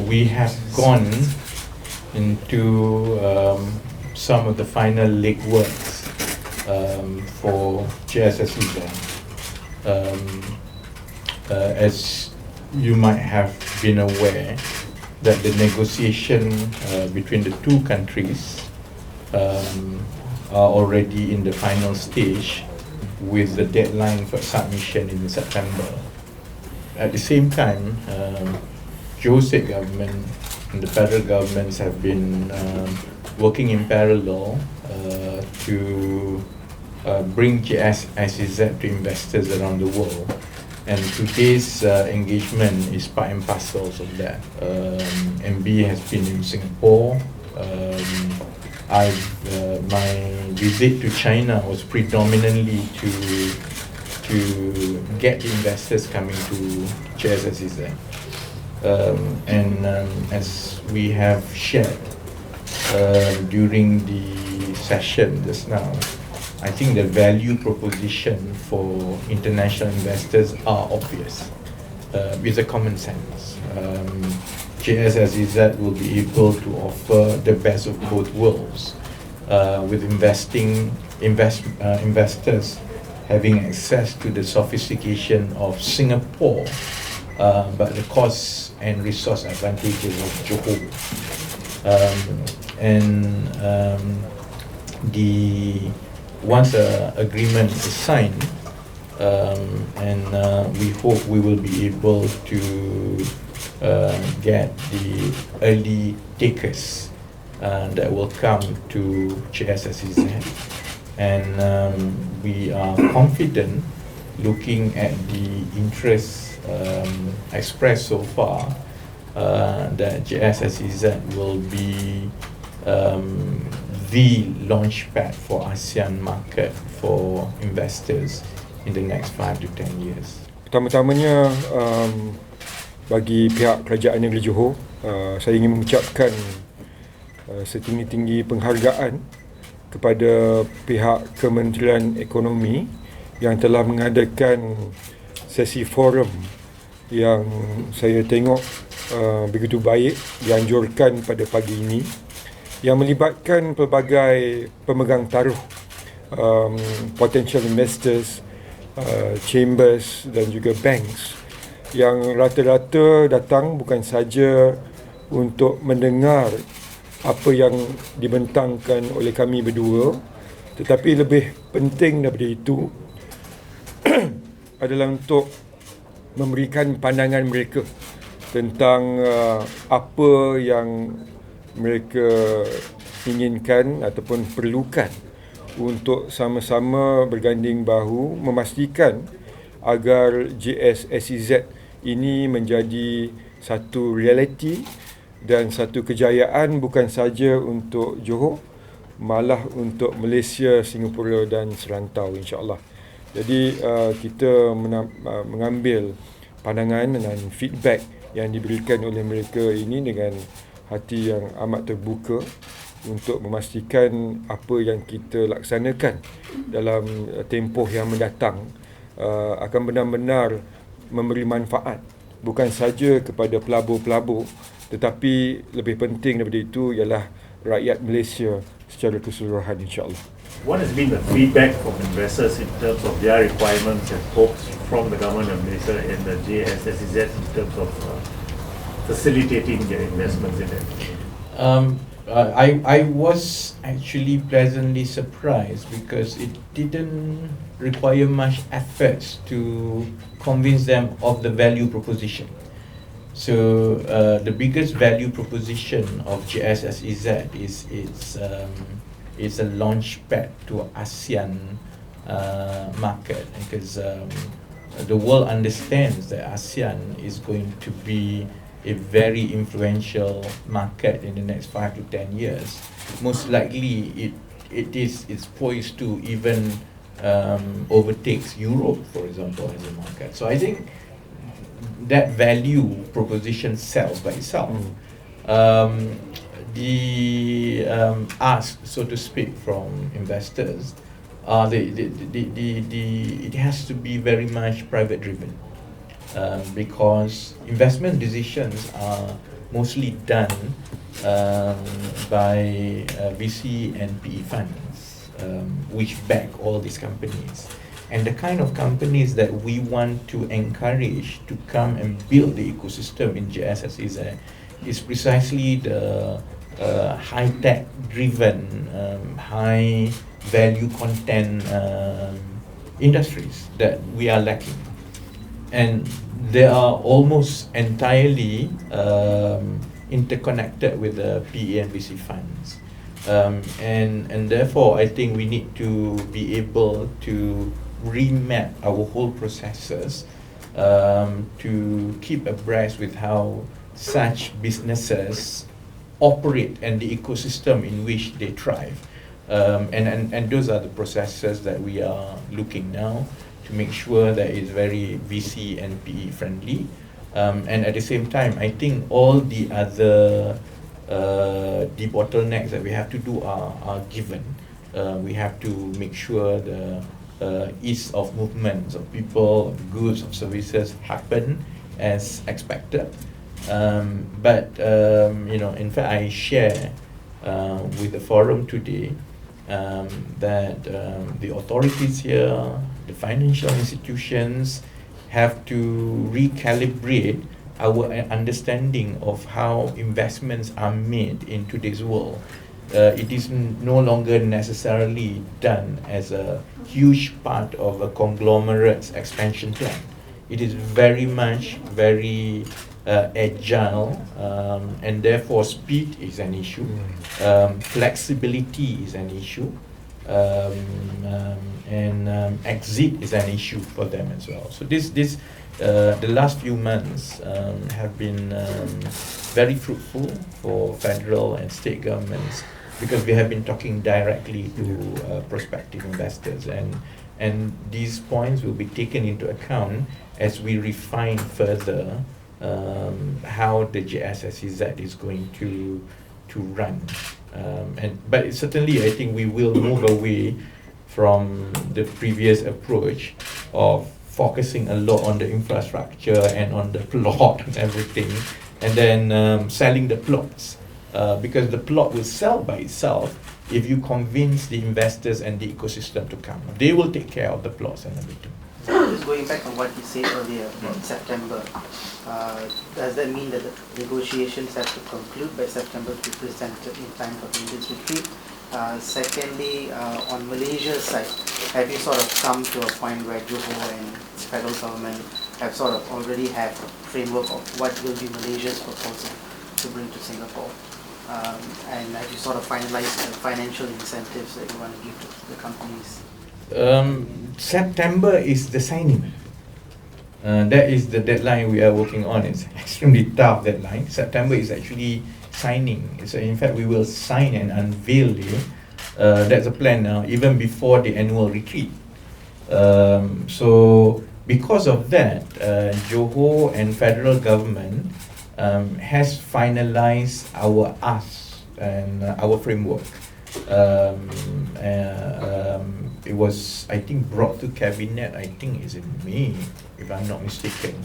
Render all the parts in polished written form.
we have gone into some of the final legworks for JS-SEZ. As you might have been aware, that the negotiation between the two countries are already in the final stage, with the deadline for submission in September. At the same time, Johor State government and the federal governments have been working in parallel to bring JS-SEZ to investors around the world. And today's engagement is part and parcel of that. MB has been in Singapore. My visit to China was predominantly to get the investors coming to JS-SEZ. As we have shared during the session just now, I think the value proposition for international investors are obvious. With a common sense. JS-SEZ will be able to offer the best of both worlds, with investors having access to the sophistication of Singapore, but the cost and resource advantages of Johor. Once an agreement is signed, we hope we will be able to get the early takers that will come to JS-SEZ, and we are confident, looking at the interest expressed so far, that JS-SEZ will be the launchpad for ASEAN market for investors in the next 5 to 10 years. Pertama-tamanya, bagi pihak Kerajaan Negeri Johor, saya ingin mengucapkan setinggi-tinggi penghargaan kepada pihak Kementerian Ekonomi yang telah mengadakan sesi forum yang saya tengok begitu baik dianjurkan pada pagi ini, yang melibatkan pelbagai pemegang taruh, potential investors, chambers dan juga banks, yang rata-rata datang bukan saja untuk mendengar apa yang dibentangkan oleh kami berdua, tetapi lebih penting daripada itu adalah untuk memberikan pandangan mereka tentang apa yang mereka inginkan ataupun perlukan untuk sama-sama berganding bahu memastikan agar JS-SEZ ini menjadi satu realiti dan satu kejayaan bukan saja untuk Johor, malah untuk Malaysia, Singapura dan serantau, insya-Allah. Jadi kita mengambil pandangan dan feedback yang diberikan oleh mereka ini dengan hati yang amat terbuka untuk memastikan apa yang kita laksanakan dalam tempoh yang mendatang akan benar-benar memberi manfaat bukan saja kepada pelabur-pelabur, tetapi lebih penting daripada itu ialah rakyat Malaysia secara keseluruhan, insya-Allah. What has been the feedback from investors in terms of their requirements and hopes from the government of Malaysia and the JS-SEZ in terms of facilitating their investments in it? I was actually pleasantly surprised because it didn't require much efforts to convince them of the value proposition. So the biggest value proposition of JS-SEZ is it's a launch pad to ASEAN market, because the world understands that ASEAN is going to be a very influential market in the next 5 to 10 years. Most likely it's poised to even overtakes Europe, for example, as a market. So I think that value proposition sells by itself. The ask, so to speak, from investors, it has to be very much private driven. because investment decisions are mostly done by VC and PE funds, which back all these companies. And the kind of companies that we want to encourage to come and build the ecosystem in JS-SEZ is precisely the high-tech driven, high value content industries that we are lacking. And they are almost entirely interconnected with the PE and VC funds. And therefore, I think we need to be able to remap our whole processes to keep abreast with how such businesses operate and the ecosystem in which they thrive. And those are the processes that we are looking now to make sure that it's very VC and PE friendly. And at the same time, I think all the other bottlenecks that we have to do are given. We have to make sure the ease of movements of people, of goods, of services happen as expected. But in fact, I share with the forum today that the authorities here, the financial institutions, have to recalibrate our understanding of how investments are made in today's world. It is no longer necessarily done as a huge part of a conglomerate's expansion plan. It is very much very agile, and therefore speed is an issue, flexibility is an issue, and exit is an issue for them as well. So the last few months have been very fruitful for federal and state governments, because we have been talking directly to prospective investors, and these points will be taken into account as we refine further how the JS-SEZ is going to run. But certainly, I think we will move away from the previous approach of focusing a lot on the infrastructure and on the plot and everything, and then selling the plots, because the plot will sell by itself if you convince the investors and the ecosystem to come. They will take care of the plots and everything. Just going back on what you said earlier about September, does that mean that the negotiations have to conclude by September to be presented in time for the Indians retreat? Secondly, on Malaysia's side, have you sort of come to a point where Johor and the federal government have sort of already have a framework of what will be Malaysia's proposal to bring to Singapore? And have you sort of finalized the financial incentives that you want to give to the companies? September is the signing. That is the deadline we are working on. It's extremely tough deadline. September is actually signing. So in fact, we will sign and unveil it. That's a plan now, even before the annual retreat. So because of that, Johor and federal government has finalized our ask and our framework. It was, I think, brought to cabinet, I think is in May, if I'm not mistaken,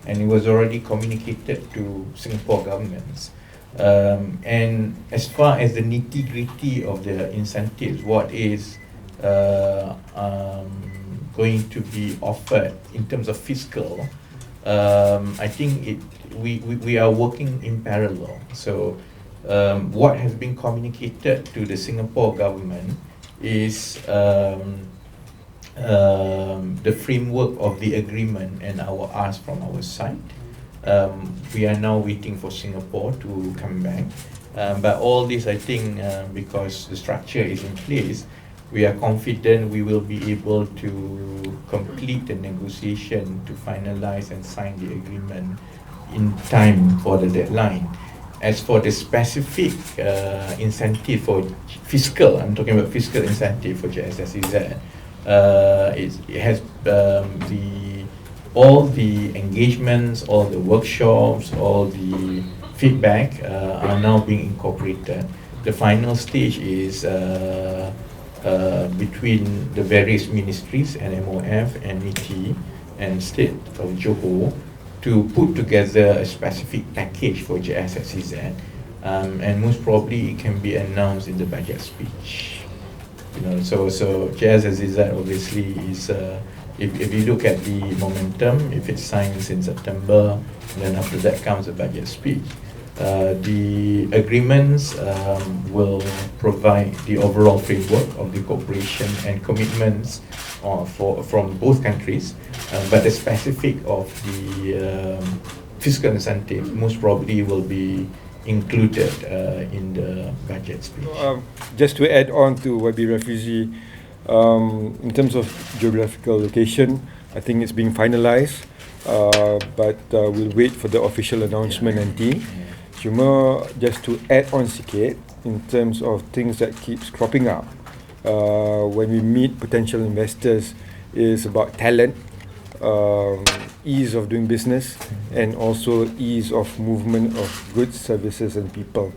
and it was already communicated to Singapore governments. And as far as the nitty-gritty of the incentives, what is going to be offered in terms of fiscal, I think we are working in parallel. So what has been communicated to the Singapore government is the framework of the agreement and our ask from our side. We are now waiting for Singapore to come back. But all this, I think, because the structure is in place, we are confident we will be able to complete the negotiation to finalize and sign the agreement in time for the deadline. As for the specific incentive for fiscal, I'm talking about fiscal incentive for JS-SEZ, it has all the engagements, all the workshops, all the feedback are now being incorporated. The final stage is between the various ministries and MOF and NITI and State of Johor to put together a specific package for JS-SEZ, and most probably it can be announced in the budget speech. So JS-SEZ obviously is, if you look at the momentum, if it signs in September, then after that comes the budget speech. The agreements will provide the overall framework of the cooperation and commitments from both countries, but the specific of the fiscal incentive most probably will be included in the budget speech. Just to add on to Wabi Rafizi, in terms of geographical location, I think it's being finalised, but we'll wait for the official announcement nanti. Cuma just to add on sikit in terms of things that keeps cropping up when we meet potential investors is about talent, ease of doing business, and also ease of movement of goods, services and people.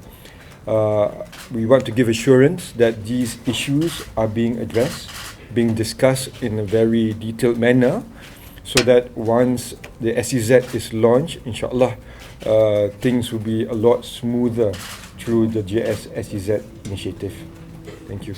We want to give assurance that these issues are being addressed, being discussed in a very detailed manner, so that once the SEZ is launched, insyaAllah, things will be a lot smoother through the JS-SEZ initiative. Thank you.